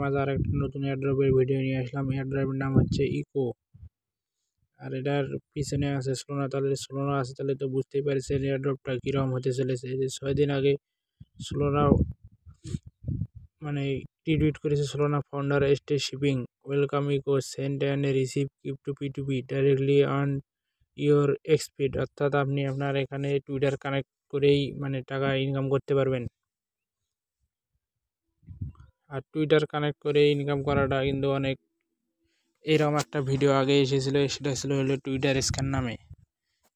মাঝে আরেকটা নতুন এয়ারড্রপের ভিডিও নিয়ে আসলাম। এয়ারড্রপের নাম হচ্ছে ইকো। আর এটার পিছনে আছে সোলোনা, তাহলে সোলোনা আছে, তাহলে তো বুঝতেই পারছেন এয়ারড্রপটা কিরকম হতে চলেছে। এই যে 6 দিন আগে সোলোনা মানে টুইট করেছে, Solana founder stay shipping welcome echo send and receive crypto P2P directly on your X feed, অর্থাৎ আপনি আপনার এখানে টুইটার কানেক্ট করেই টাকা ইনকাম করতে পারবেন। আর টুইটার কানেক্ট করে ইনকাম করাটা কিন্তু অনেক, এরকম একটা ভিডিও আগে এসেছিলো, সেটা ছিল হলো টুইটার স্ক্যান নামে।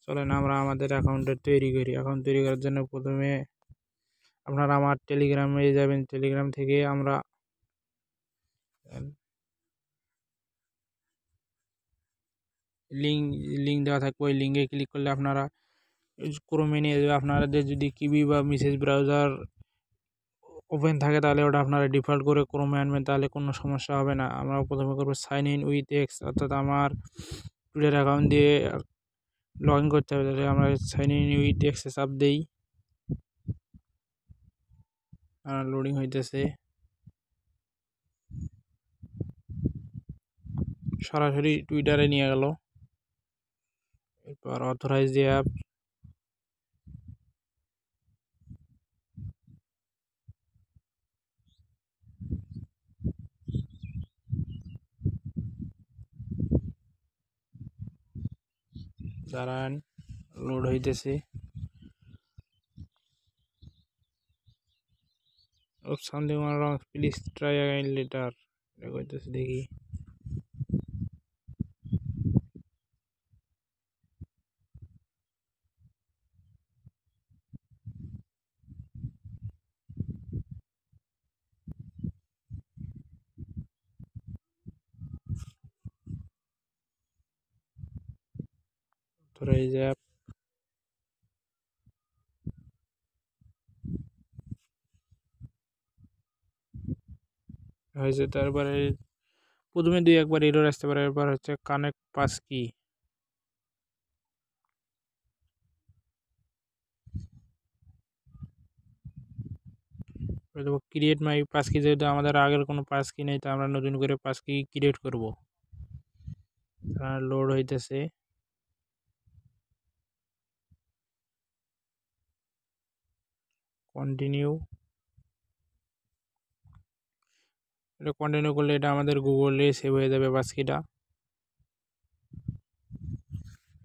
চলেন আমরা আমাদের অ্যাকাউন্টটা তৈরি করি। অ্যাকাউন্ট তৈরি করার জন্য প্রথমে আপনারা আমার টেলিগ্রামে যাবেন। টেলিগ্রাম থেকে আমরা লিঙ্ক দেওয়া থাকবে, ওই লিঙ্কে ক্লিক করলে আপনারা ক্রোমে নিয়ে যাবে। আপনাদের যদি কিবি বা মেসেজ ব্রাউজার ওপেন থাকে তাহলে ওটা আপনারা ডিফল্ট করে ক্রোমে আনবেন, তাহলে কোনো সমস্যা হবে না। আমরা প্রথমে করবো সাইন ইন উইথ এক্স, অর্থাৎ আমার টুইটার অ্যাকাউন্ট দিয়ে লগ ইন করতে হবে। তাহলে আমরা সাইন ইন উইথ এক্সে চাপ দিই, লোডিং হইতেছে। সরাসরি টুইটারে নিয়ে গেল। এরপর অথরাইজ দি অ্যাপ, দাঁড়ান লোড হইতেছে। Something wrong, please try again letter, এটা কইতেছে দেখি। অথরাইজ অ্যাপ হয়েছে। তারপরে প্রথমে দুই একবার এরর আসতে পারে। এরপর হচ্ছে কানেক্ট পাস কি, ক্রিয়েট মাই পাস কি। যেহেতু আমাদের আগের কোনো পাস কি নেই, তো আমরা নতুন করে পাস কি ক্রিয়েট করব। লোড হইতেছে। কন্টিনিউ, এটা কন্টিনিউ করলে এটা আমাদের গুগলে সেভ হয়ে যাবে পাস কিটা।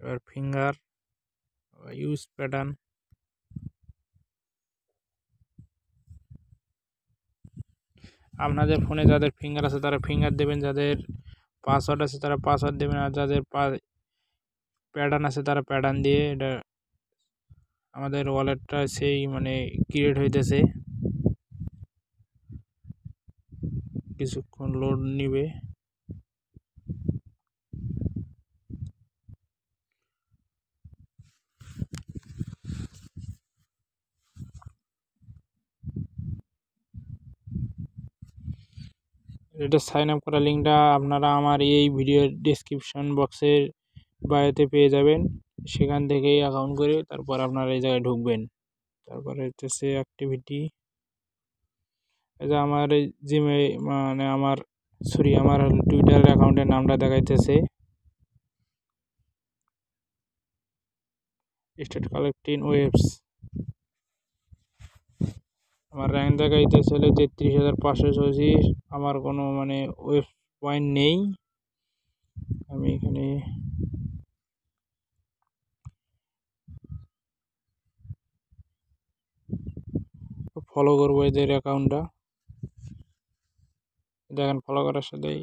এবার ফিঙ্গার ইউজ প্যাটার্ন, আপনাদের ফোনে যাদের ফিঙ্গার আছে তারা ফিঙ্গার দেবেন, যাদের পাসওয়ার্ড আছে তারা পাসওয়ার্ড দেবেন, আর যাদের প্যাটার্ন আছে তারা প্যাটার্ন দিয়ে এটা আমাদের ওয়ালেটটা সেই ক্রিয়েট হইতেছে। কিছুক্ষণ লোড নিবে। এটা সাইন আপ করার লিঙ্কটা আপনারা আমার এই ভিডিওর ডেসক্রিপশন বক্সের বায়োতে পেয়ে যাবেন। সেখান থেকেই অ্যাকাউন্ট করে তারপর আপনারা এই জায়গায় ঢুকবেন। তারপরে হচ্ছে অ্যাক্টিভিটি, এটা আমার জিমে আমার আমার টুইটার অ্যাকাউন্টের নামটা দেখাইতেছে, স্টার্ট কালেক্টিং ওয়েবস। আমার র্যাঙ্ক দেখাইতেছে হলে 33,534। আমার কোনো ওয়েব পয়েন্ট নেই। আমি এখানে ফলো করবো এদের অ্যাকাউন্টটা। দেখেন ফলো করার সাথেই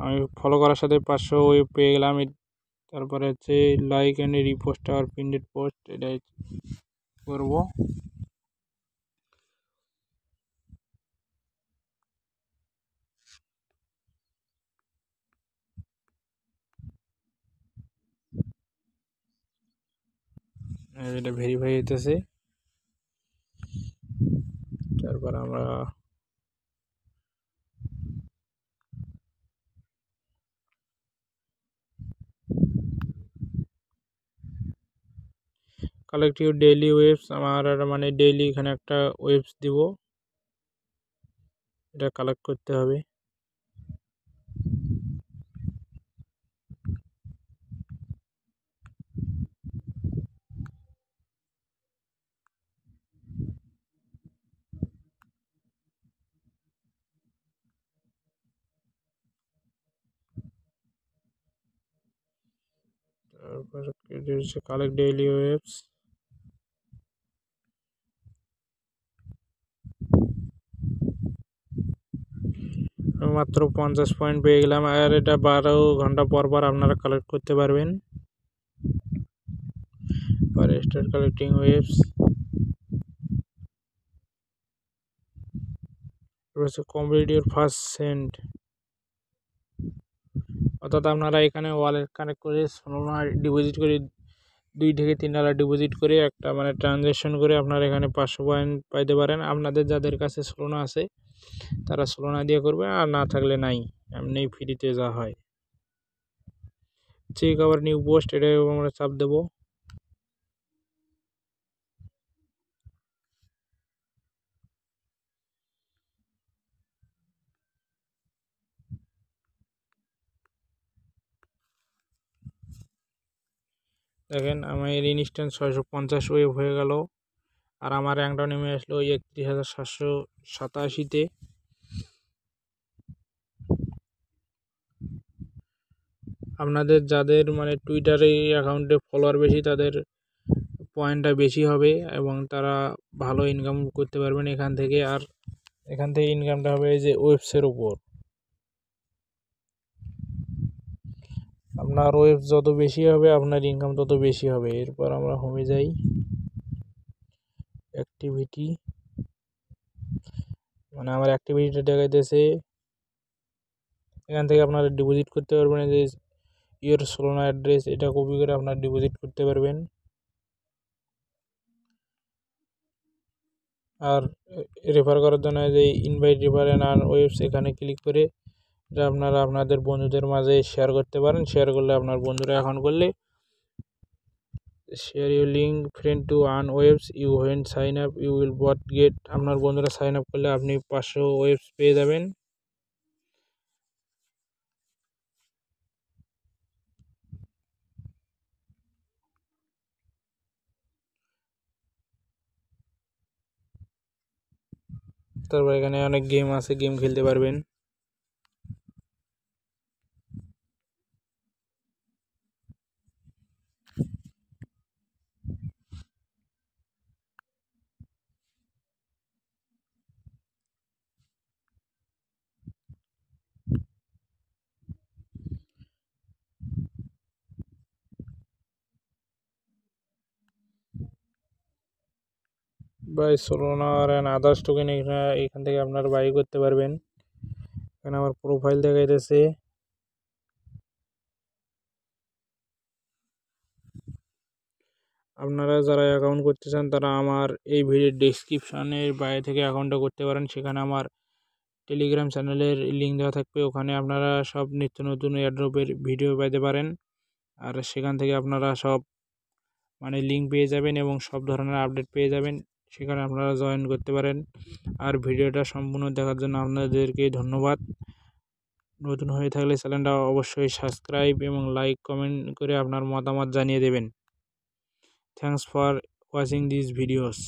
আমি 500 ওয়েব পেয়ে গেলাম। তারপরে হচ্ছে লাইক অ্যান্ড রিপোস্ট আর পিন্ডেড পোস্ট, এটাই করবো। এটা ভেরিফাই হইতেছে। তারপর আমরা কালেক্ট ইউর ডেইলি ওয়েবস, আমার মানে ডেইলি এখানে একটা ওয়েবস দিব, এটা কালেক্ট করতে হবে। তারপর কালেক্ট ডেইলি ওয়েবস, মাত্র 50 পয়েন্ট পেয়ে গেলাম। আর এটা 12 ঘন্টা পর পর আপনারা কালেক্ট করতে পারবেন। Start collecting waves, complete your first send, অর্থাৎ আপনারা এখানে ওয়ালেট কানেক্ট করে সোলোনা ডিপোজিট করে 2 থেকে 3 ডলার ডিপোজিট করে একটা মানে ট্রানজ্যাকশন করে আপনারা এখানে 500 পয়েন্ট পাইতে পারেন। আপনাদের যাদের কাছে সোলোনা আছে তারা সোলোনা দিয়ে করবে, আর না থাকলে নাই, এমনি ফ্রিতে যা হয়। চেক আবার নিউ পোস্ট, এটা আমরা চাপ দেবো। দেখেন আমার ইনস্ট্যান্ট 650 ওয়েভ হয়ে গেল, আর আমার র্যাঙ্কটা নেমে আসলো 31,787-তে। আপনাদের যাদের মানে টুইটারে অ্যাকাউন্টে ফলোয়ার বেশি তাদের পয়েন্টটা বেশি হবে এবং তারা ভালো ইনকাম করতে পারবেন এখান থেকে। আর এখান থেকে ইনকামটা হবে এই যে ওয়েবসের উপর। আপনার ওয়েবস যত বেশি হবে আপনার ইনকাম তত বেশি হবে। এরপর আমরা হোমে যাই, অ্যাক্টিভিটি, মানে আমার অ্যাক্টিভিটিটা দেখাইতেছে। এখান থেকে আপনারা ডিপোজিট করতে পারবেন, যে ইওর সোলোনা অ্যাড্রেস, এটা কপি করে আপনারা ডিপোজিট করতে পারবেন। আর রেফার করার জন্য যে ইনভাইট রেফার এন্ড আর্ন ওয়েবস, এখানে ক্লিক করে এটা আপনারা আপনাদের বন্ধুদের মাঝে শেয়ার করতে পারেন। শেয়ার করলে আপনার বন্ধুরা অ্যাকাউন্ট করলে share your link friend to earn waves, you when sign up you will both get, আপনার বন্ধুরা সাইন আপ করলে আপনি 500 ওয়েবস পেয়ে যাবেন। তারপর এখানে অনেক গেম আছে, গেম খেলতে পারবেন। Buy Solana and others token এখান থেকে আপনারা বাই করতে পারবেন। এখানে আমার প্রোফাইল দেখাইতেছে। আপনারা যারা অ্যাকাউন্ট করতে চান তারা আমার এই ভিডিওর ডেসক্রিপশনের বাইরে থেকে অ্যাকাউন্টটা করতে পারেন। সেখানে আমার টেলিগ্রাম চ্যানেলের লিঙ্ক দেওয়া থাকবে, ওখানে আপনারা সব নিত্য নতুন এয়ারড্রপের ভিডিও পেতে পারেন। আর সেখান থেকে আপনারা সব মানে লিঙ্ক পেয়ে যাবেন এবং সব ধরনের আপডেট পেয়ে যাবেন, সেখানে আপনারা জয়েন করতে পারেন। আর ভিডিওটা সম্পূর্ণ দেখার জন্য আপনাদেরকে ধন্যবাদ। নতুন হয়ে থাকলে চ্যানেলটা অবশ্যই সাবস্ক্রাইব এবং লাইক কমেন্ট করে আপনার মতামত জানিয়ে দেবেন। Thanks for watching this videos.